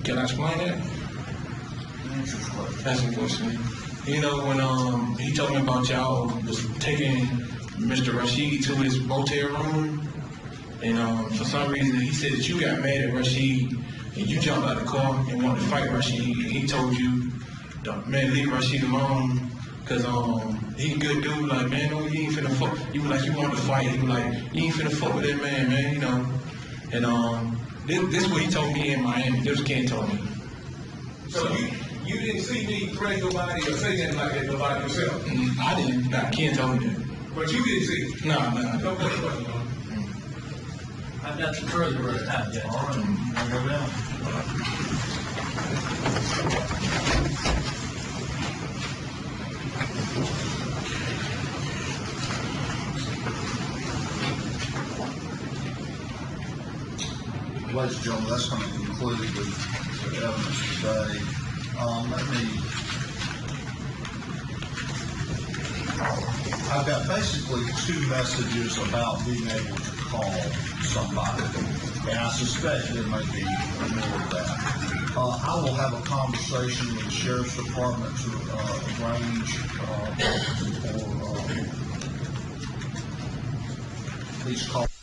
S2: Can I explain that?
S3: Answer the question.
S2: That's a question. You know, when he told me about y'all was taking Mr. Rashid to his motel room, and for some reason he said that you got mad at Rashid and you jumped out of the car and wanted to fight Rashid, and he told you, man, leave Rashid alone, cause he a good dude. Like, man, no, you ain't finna fuck. You was like, you wanted to fight. He was like, you ain't finna fuck with that man, you know. And this is what he told me in Miami. This is what Ken told me.
S1: So you didn't see me threaten nobody or say anything like that to nobody yourself?
S2: I didn't. Nah, Ken told me that.
S1: But you didn't see it?
S2: Nah.
S1: No question.
S4: I've got some further work out, Judge.
S3: All right, I'll go down. Ladies and gentlemen, that's going to conclude the evidence today. I've got basically two messages about being able to call somebody, and I suspect there may be more of that. I will have a conversation with the Sheriff's Department to arrange for these calls.